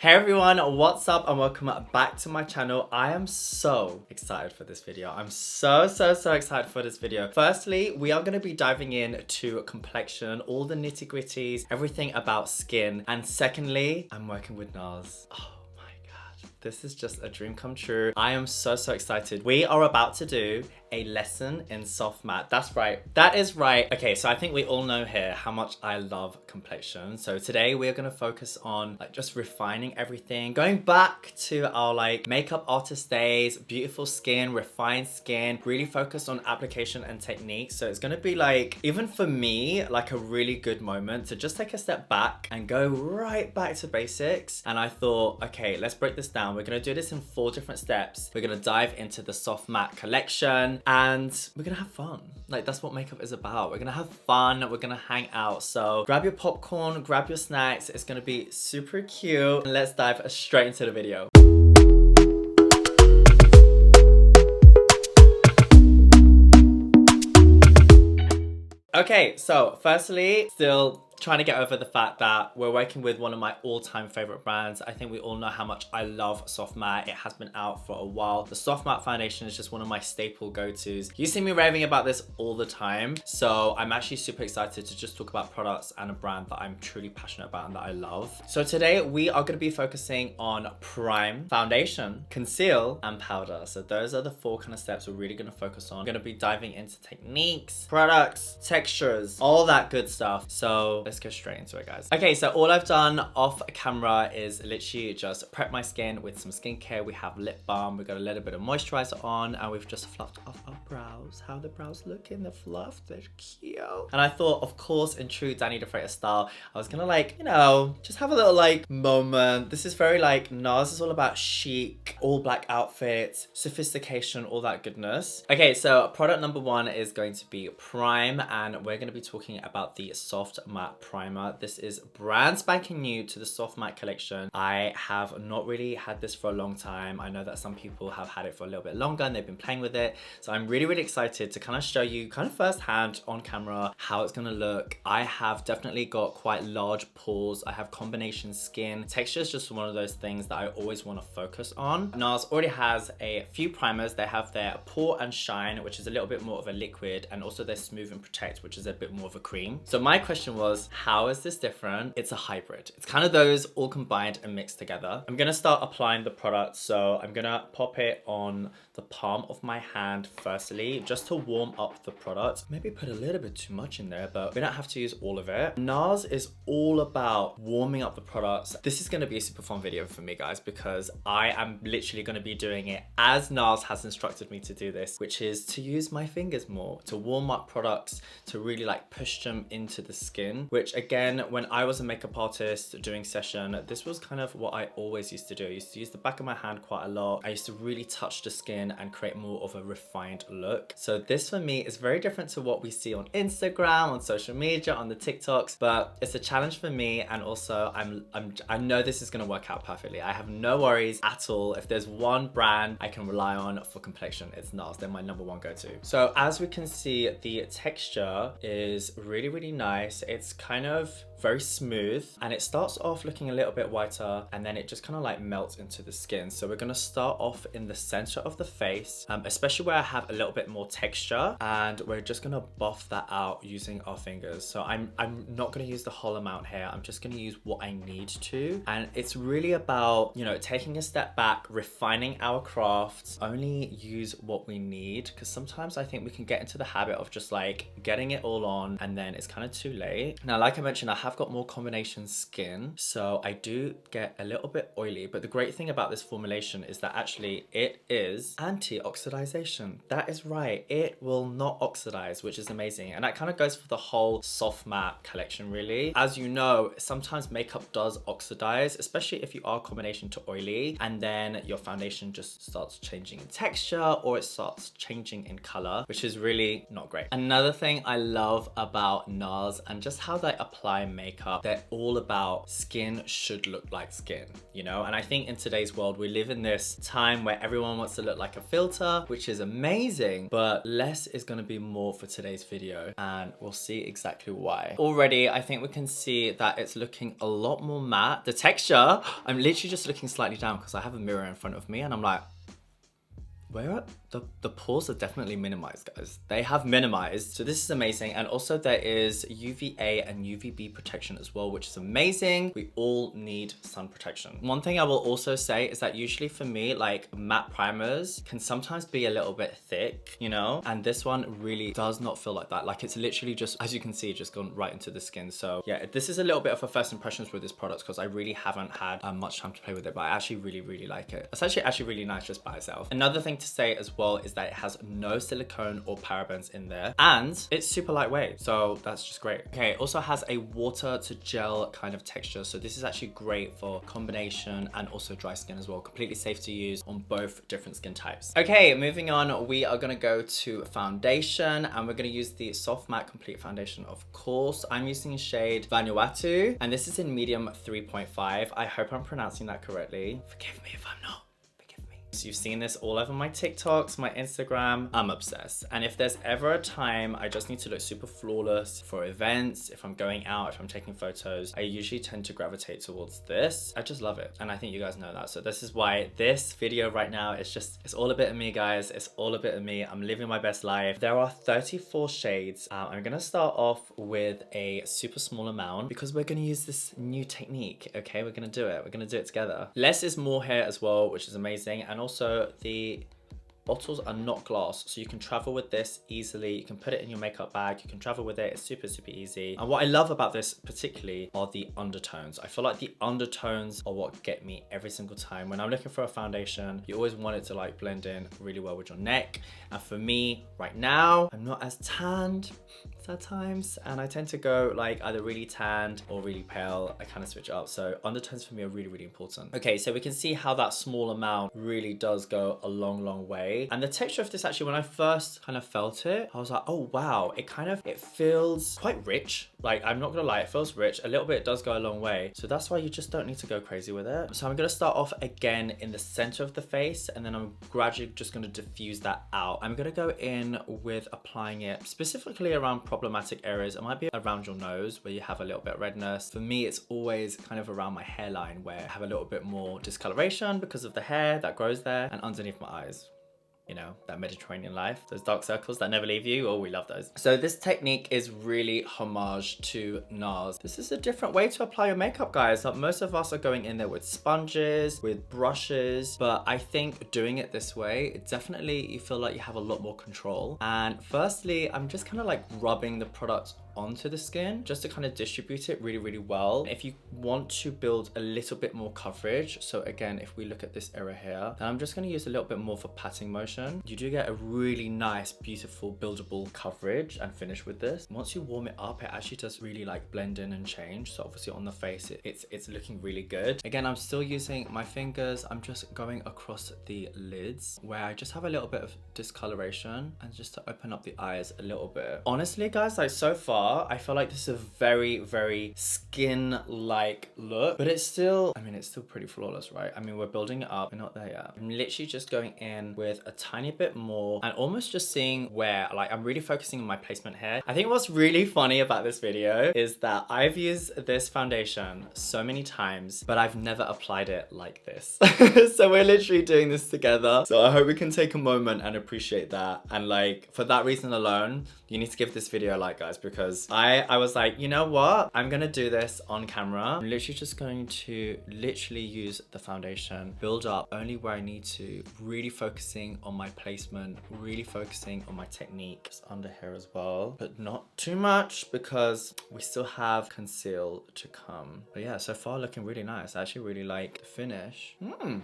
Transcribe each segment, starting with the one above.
Hey everyone, what's up and welcome back to my channel. I am so excited for this video. I'm so excited for this video. Firstly, we are going to be diving into complexion, all the nitty gritties, everything about skin. And secondly, I'm working with NARS. Oh my god, this is just a dream come true. I am so excited. We are about to do a lesson in soft matte. That's right. That is right. Okay, so I think we all know here how much I love complexion. So today we're gonna focus on just refining everything, going back to our makeup artist days, beautiful skin, refined skin, really focused on application and technique. So it's gonna be even for me, a really good moment to just take a step back and go right back to basics. And I thought, okay, let's break this down. We're gonna do this in 4 different steps. We're gonna dive into the soft matte collection, and we're gonna have fun. That's what makeup is about. We're gonna have fun, we're gonna hang out. So grab your popcorn, grab your snacks. It's gonna be super cute. And let's dive straight into the video. Okay, so firstly, still trying to get over the fact that we're working with one of my all-time favorite brands. I think we all know how much I love soft matte. It has been out for a while. The soft matte foundation is just one of my staple go-tos. You see me raving about this all the time. So I'm actually super excited to just talk about products and a brand that I'm truly passionate about and that I love. So today we are going to be focusing on prime, foundation, conceal, and powder. So those are the 4 kind of steps we're really going to focus on. We're going to be diving into techniques, products, textures, all that good stuff. So let's go straight into it, guys. Okay, so all I've done off camera is literally just prep my skin with some skincare. We have lip balm, we've got a little bit of moisturizer on, and we've just fluffed off our brows. How the brows look in the fluff, they're cute. And I thought, of course, in true DANNYDEFREITAS style, I was gonna just have a little moment. This is very NARS is all about chic, all black outfits, sophistication, all that goodness. Okay, so product number 1 is going to be prime, and we're gonna be talking about the soft matte primer. This is brand spanking new to the soft matte collection. I have not really had this for a long time. I know that some people have had it for a little bit longer and they've been playing with it. So I'm really excited to kind of show you firsthand on camera how it's gonna look. I have definitely got quite large pores. I have combination skin. Texture is just one of those things that I always want to focus on. NARS already has a few primers. They have their Pore and Shine, which is a little bit more of a liquid, and also their Smooth and Protect, which is a bit more of a cream. So my question was, how is this different? It's a hybrid. It's kind of those all combined and mixed together. I'm gonna start applying the product. So I'm gonna pop it on the palm of my hand firstly, just to warm up the product. Maybe put a little bit too much in there, but we don't have to use all of it. NARS is all about warming up the products. This is gonna be a super fun video for me, guys, because I am literally gonna be doing it as NARS has instructed me to do this, which is to use my fingers more, to warm up products, to really push them into the skin, which again, when I was a makeup artist doing session, this was kind of what I always used to do. I used to use the back of my hand quite a lot. I used to really touch the skin and create more of a refined look. So this for me is very different to what we see on Instagram, on social media, on the TikToks, but it's a challenge for me. And also I know this is gonna work out perfectly. I have no worries at all. If there's one brand I can rely on for complexion, it's NARS. They're my number 1 go-to. So as we can see, the texture is really nice. It's kind of very smooth, and it starts off looking a little bit whiter, and then it just kind of melts into the skin. So we're gonna start off in the center of the face, especially where I have a little bit more texture, and we're just gonna buff that out using our fingers. So I'm not gonna use the whole amount here. I'm just gonna use what I need to, and it's really about, taking a step back, refining our crafts, only use what we need, because sometimes I think we can get into the habit of just getting it all on, and then it's kind of too late. Now, like I mentioned, I have got more combination skin, so I do get a little bit oily, but the great thing about this formulation is that actually it is anti-oxidization. That is right, it will not oxidize, which is amazing. And that kind of goes for the whole soft matte collection, really. As you know, sometimes makeup does oxidize, especially if you are combination to oily, and then your foundation just starts changing in texture, or it starts changing in color, which is really not great. Another thing I love about NARS and just how they apply makeup, they're all about skin should look like skin, you know? And I think in today's world, we live in this time where everyone wants to look like a filter, which is amazing, but less is gonna be more for today's video, and we'll see exactly why. Already, I think we can see that it's looking a lot more matte. The texture, I'm literally just looking slightly down because I have a mirror in front of me and I'm like, where are the pores are definitely minimized, guys. They have minimized, so this is amazing. And also there is UVA and UVB protection as well, which is amazing. We all need sun protection. One thing I will also say is that usually for me, like matte primers can sometimes be a little bit thick, you know? And this one really does not feel like that. Like it's literally just, as you can see, just gone right into the skin. So yeah, this is a little bit of a first impressions with this product because I really haven't had much time to play with it, but I actually really like it. It's actually really nice just by itself. Another thing to say as well is that it has no silicone or parabens in there, and it's super lightweight, so that's just great. Okay, it also has a water to gel kind of texture, so this is actually great for combination and also dry skin as well. Completely safe to use on both different skin types. Okay, moving on, we are gonna go to foundation, and we're gonna use the Soft Matte Complete Foundation. Of course, I'm using shade Vanuatu, and this is in medium 3.5. I hope I'm pronouncing that correctly. Forgive me if I'm not. You've seen this all over my TikToks, my Instagram. I'm obsessed. And if there's ever a time I just need to look super flawless for events, if I'm going out, if I'm taking photos, I usually tend to gravitate towards this. I just love it. And I think you guys know that. So this is why this video right now is just, it's all a bit of me, guys. It's all a bit of me. I'm living my best life. There are 34 shades. I'm gonna start off with a super small amount because we're gonna use this new technique, okay? We're gonna do it. We're gonna do it together. Less is more here as well, which is amazing. And also the bottles are not glass, so you can travel with this easily. You can put it in your makeup bag, you can travel with it. It's super easy. And what I love about this particularly are the undertones. I feel like the undertones are what get me every single time. When I'm looking for a foundation, you always want it to like blend in really well with your neck. And for me right now, I'm not as tanned at times, and I tend to go like either really tanned or really pale. I kind of switch up, so undertones for me are really important. Okay, so we can see how that small amount really does go a long way. And the texture of this, actually, when I first kind of felt it, I was like, oh wow, it feels quite rich. Like, I'm not gonna lie, it feels rich. A little bit does go a long way, so that's why you just don't need to go crazy with it. So I'm gonna start off again in the center of the face, and then I'm gradually just gonna diffuse that out. I'm gonna go in with applying it specifically around problematic areas. It might be around your nose where you have a little bit of redness. For me, it's always kind of around my hairline where I have a little bit more discoloration because of the hair that grows there, and underneath my eyes. You know, that Mediterranean life, those dark circles that never leave you. Oh, we love those. So this technique is really homage to NARS. This is a different way to apply your makeup, guys. Like, most of us are going in there with sponges, with brushes, but I think doing it this way, definitely you feel like you have a lot more control. And firstly, I'm just kind of like rubbing the product onto the skin just to kind of distribute it really well. If you want to build a little bit more coverage, so again, if we look at this area here, then I'm just going to use a little bit more for patting motion. You do get a really nice, beautiful, buildable coverage and finish with this. Once you warm it up, it actually does really like blend in and change. So obviously on the face, it's looking really good. Again, I'm still using my fingers. I'm just going across the lids where I just have a little bit of discoloration and just to open up the eyes a little bit. Honestly, guys, like so far, I feel like this is a very skin-like look, but it's still, I mean, it's still pretty flawless, right? I mean, we're building it up. We're not there yet. I'm literally just going in with a tiny bit more and almost just seeing where, like, I'm really focusing on my placement here. I think what's really funny about this video is that I've used this foundation so many times, but I've never applied it like this. So we're literally doing this together. So I hope we can take a moment and appreciate that. And like, for that reason alone, you need to give this video a like, guys, because I was like, you know what? I'm gonna do this on camera. I'm literally just going to literally use the foundation, build up only where I need to, really focusing on my placement, really focusing on my technique. Just under here as well, but not too much because we still have conceal to come. But yeah, so far looking really nice. I actually really like the finish.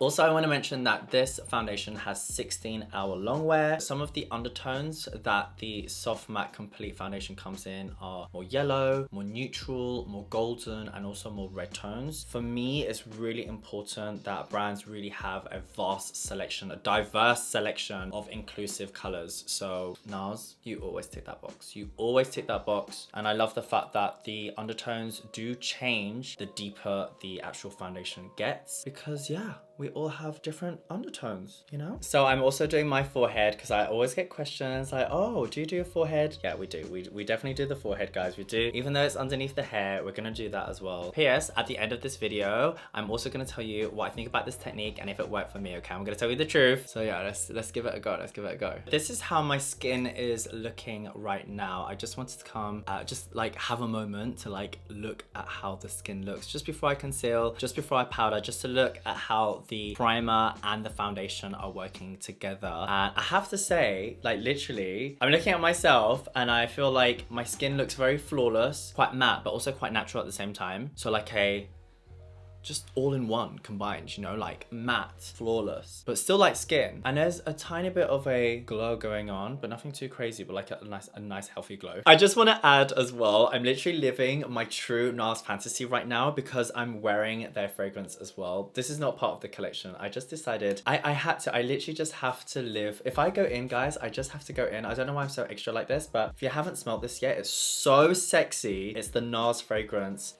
Also, I want to mention that this foundation has 16-hour long wear. Some of the undertones that the Soft Matte Complete Foundation comes in skin are more yellow, more neutral, more golden, and also more red tones. For me, it's really important that brands really have a vast selection, a diverse selection of inclusive colors. So NARS, you always tick that box. You always tick that box. And I love the fact that the undertones do change the deeper the actual foundation gets, because yeah, we all have different undertones, you know? So I'm also doing my forehead because I always get questions like, oh, do you do your forehead? Yeah, we do. We definitely do the forehead, guys. We do. Even though it's underneath the hair, we're gonna do that as well. P.S. At the end of this video, I'm also gonna tell you what I think about this technique and if it worked for me, okay? I'm gonna tell you the truth. So yeah, let's give it a go. Let's give it a go. This is how my skin is looking right now. I just wanted to come, just like have a moment to like look at how the skin looks just before I conceal, just before I powder, just to look at how the primer and the foundation are working together. And I have to say, like literally, I'm looking at myself and I feel like my skin looks very flawless, quite matte, but also quite natural at the same time. So like a just all in one combined, you know, like matte, flawless, but still like skin. And there's a tiny bit of a glow going on, but nothing too crazy, but like a nice healthy glow. I just want to add as well, I'm literally living my true NARS fantasy right now because I'm wearing their fragrance as well. This is not part of the collection. I just decided I literally just have to live. If I go in, guys, I just have to go in. I don't know why I'm so extra like this, but if you haven't smelled this yet, it's so sexy. It's the NARS fragrance.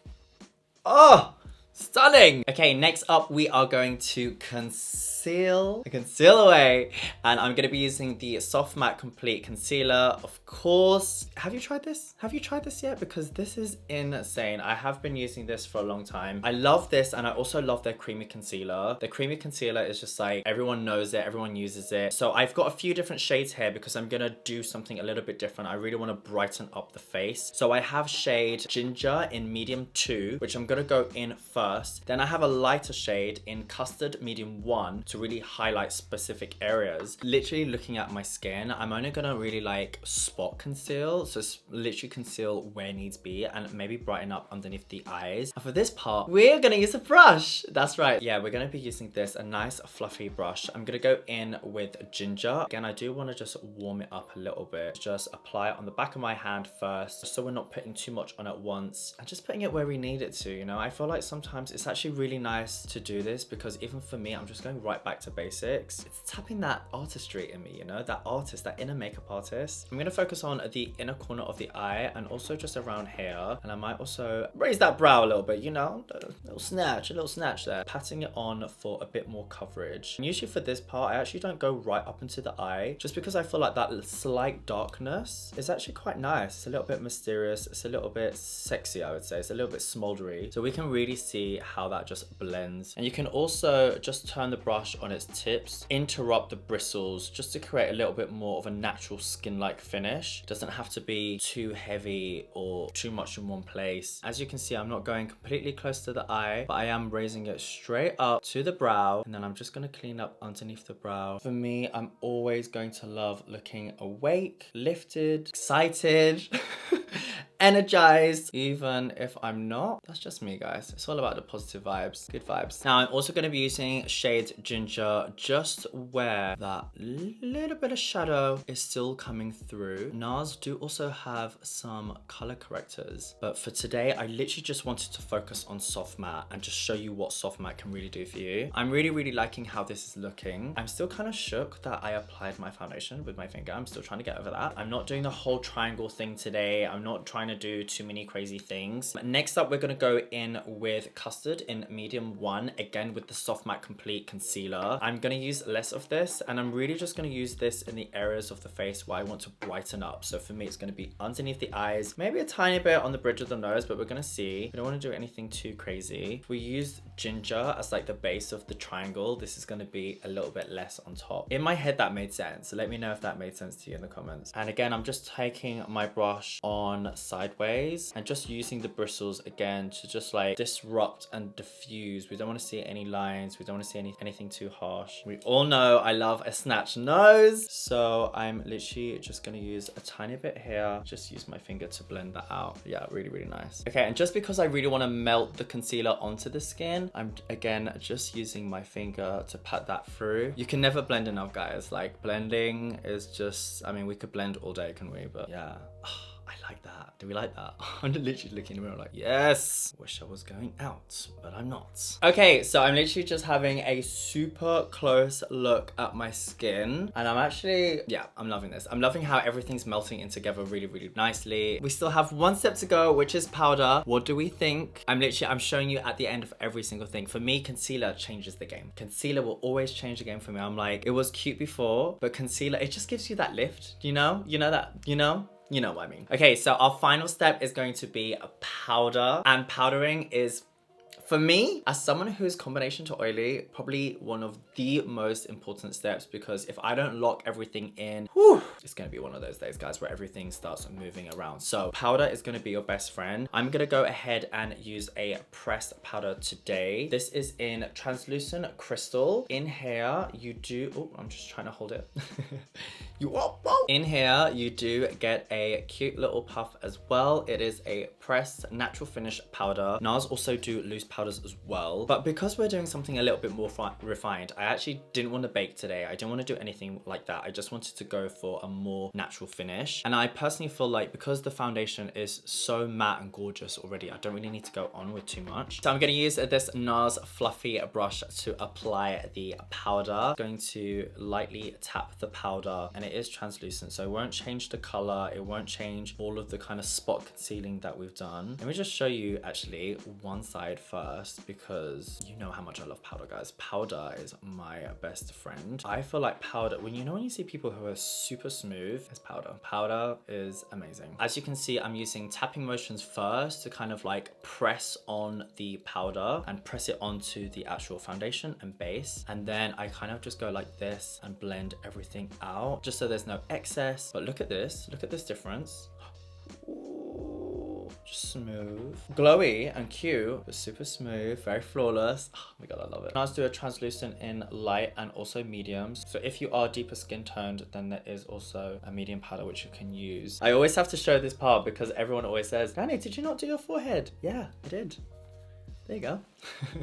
Oh! Stunning! Okay, next up we are going to conceal away, and I'm gonna be using the Soft Matte Complete Concealer, of course. Have you tried this? Have you tried this yet? Because this is insane. I have been using this for a long time. I love this, and I also love their creamy concealer. The creamy concealer is just like, everyone knows it, everyone uses it. So I've got a few different shades here because I'm gonna do something a little bit different. I really wanna brighten up the face. So I have shade Ginger in medium 2, which I'm gonna go in first. Then I have a lighter shade in Custard medium 1 to really highlight specific areas. Literally looking at my skin, I'm only gonna really like spot conceal, so literally conceal where needs be and maybe brighten up underneath the eyes. And for this part, we're gonna use a brush. That's right. Yeah, we're gonna be using this, a nice fluffy brush. I'm gonna go in with Ginger. Again, I do wanna just warm it up a little bit. Just apply it on the back of my hand first, so we're not putting too much on at once and just putting it where we need it to, you know? I feel like sometimes it's actually really nice to do this because even for me, I'm just going right back to basics. It's tapping that artistry in me, you know, that artist, that inner makeup artist. I'm gonna focus on the inner corner of the eye and also just around here. And I might also raise that brow a little bit, you know, a little snatch there. Patting it on for a bit more coverage. And usually for this part, I actually don't go right up into the eye just because I feel like that slight darkness is actually quite nice. It's a little bit mysterious. It's a little bit sexy, I would say. It's a little bit smoldery. So we can really see how that just blends. And you can also just turn the brush on its tips, interrupt the bristles just to create a little bit more of a natural skin-like finish. It doesn't have to be too heavy or too much in one place. As you can see, I'm not going completely close to the eye, but I am raising it straight up to the brow, and then I'm just going to clean up underneath the brow. For me, I'm always going to love looking awake, lifted, excited, energized, even if I'm not. That's just me, guys. It's all about the positive vibes, good vibes. Now I'm also going to be using shade Ginger just where that little bit of shadow is still coming through. NARS do also have some color correctors, but for today I literally just wanted to focus on Soft Matte and just show you what Soft Matte can really do for you. I'm really liking how this is looking. I'm still kind of shook that I applied my foundation with my finger. I'm still trying to get over that. I'm not doing the whole triangle thing today. I'm not trying to do too many crazy things. Next up, we're going to go in with Custard in medium 1, again with the Soft Matte Complete Concealer. I'm going to use less of this, and I'm really just going to use this in the areas of the face where I want to brighten up. So for me, it's going to be underneath the eyes, maybe a tiny bit on the bridge of the nose, but we're going to see. We don't want to do anything too crazy. If we use Ginger as like the base of the triangle, this is going to be a little bit less on top. In my head, that made sense. So let me know if that made sense to you in the comments. And again, I'm just taking my brush on sideways and just using the bristles again to just like disrupt and diffuse. We don't want to see any lines. We don't want to see anything too harsh. We all know I love a snatch nose. So I'm literally just going to use a tiny bit here. Just use my finger to blend that out. Yeah, really nice. Okay, and just because I really want to melt the concealer onto the skin, I'm again just using my finger to pat that through. You can never blend enough, guys. Like blending is just, I mean, we could blend all day, can we? But yeah. I like that? Do we like that? I'm literally looking in the mirror like, yes. Wish I was going out, but I'm not. Okay, so I'm literally just having a super close look at my skin. And I'm actually, yeah, I'm loving this. I'm loving how everything's melting in together really, really nicely. We still have one step to go, which is powder. What do we think? I'm showing you at the end of every single thing. For me, concealer changes the game. Concealer will always change the game for me. I'm like, it was cute before, but concealer, it just gives you that lift, you know? You know that, you know? You know what I mean. Okay, so our final step is going to be a powder, and powdering is, for me, as someone who's combination to oily, probably one of the most important steps, because if I don't lock everything in, whew, it's gonna be one of those days, guys, where everything starts moving around. So powder is gonna be your best friend. I'm gonna go ahead and use a pressed powder today. This is in Translucent Crystal. In here, you do, oh, I'm just trying to hold it. In here, you do get a cute little puff as well. It is a pressed natural finish powder. NARS also do loose powders as well. But because we're doing something a little bit more refined, I actually didn't want to bake today. I didn't want to do anything like that. I just wanted to go for a more natural finish. And I personally feel like because the foundation is so matte and gorgeous already, I don't really need to go on with too much. So I'm going to use this NARS fluffy brush to apply the powder. I'm going to lightly tap the powder, and it is translucent, so it won't change the color. It won't change all of the kind of spot concealing that we've done. Let me just show you actually one side first, because you know how much I love powder, guys. Powder is my best friend. I feel like powder, when you see people who are super smooth, it's powder. Powder is amazing. As you can see, I'm using tapping motions first to kind of like press on the powder and press it onto the actual foundation and base. And then I kind of just go like this and blend everything out, just so there's no excess. But look at this difference. Ooh, just smooth, glowy and cute, but super smooth, very flawless. Oh my god, I love it. Now let's do a translucent in light and also mediums. So if you are deeper skin toned, then there is also a medium powder which you can use. I always have to show this part because everyone always says, Danny, did you not do your forehead? Yeah, I did. There you go.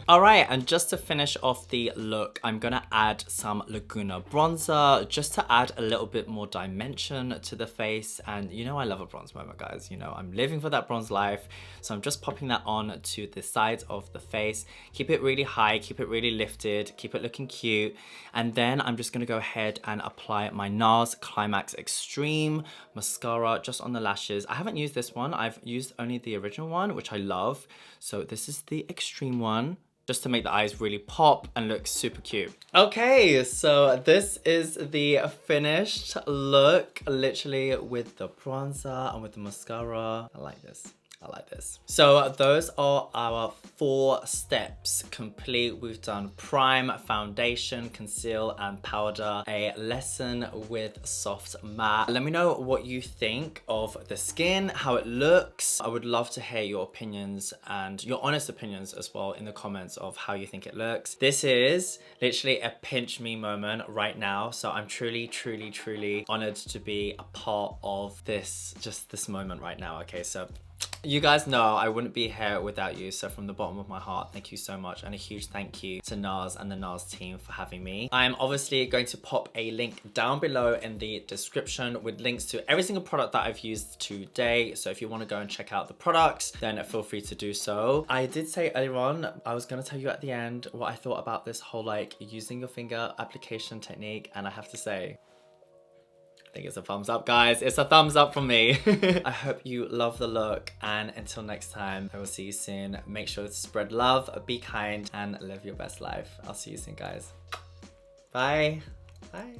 All right, and just to finish off the look, I'm gonna add some Laguna bronzer just to add a little bit more dimension to the face. And you know I love a bronze moment, guys. You know I'm living for that bronze life. So I'm just popping that on to the sides of the face. Keep it really high, keep it really lifted, keep it looking cute. And then I'm just gonna go ahead and apply my NARS Climax Extreme mascara just on the lashes. I haven't used this one. I've used only the original one, which I love. So this is the extreme one, just to make the eyes really pop and look super cute. Okay, so this is the finished look, literally with the bronzer and with the mascara. I like this. I like this. So those are our 4 steps complete. We've done prime, foundation, conceal, and powder. A lesson with soft matte. Let me know what you think of the skin, how it looks. I would love to hear your opinions and your honest opinions as well in the comments of how you think it looks. This is literally a pinch me moment right now. So I'm truly, truly, truly honored to be a part of this, just this moment right now. Okay, so you guys know I wouldn't be here without you, so from the bottom of my heart, thank you so much, and a huge thank you to NARS and the NARS team for having me. I'm obviously going to pop a link down below in the description with links to every single product that I've used today, so if you want to go and check out the products, then feel free to do so. I did say earlier on, I was going to tell you at the end what I thought about this whole like using your finger application technique, and I have to say, I think it's a thumbs up, guys. It's a thumbs up from me. I hope you love the look, and until next time, I will see you soon. Make sure to spread love, be kind, and live your best life. I'll see you soon, guys. Bye. Bye.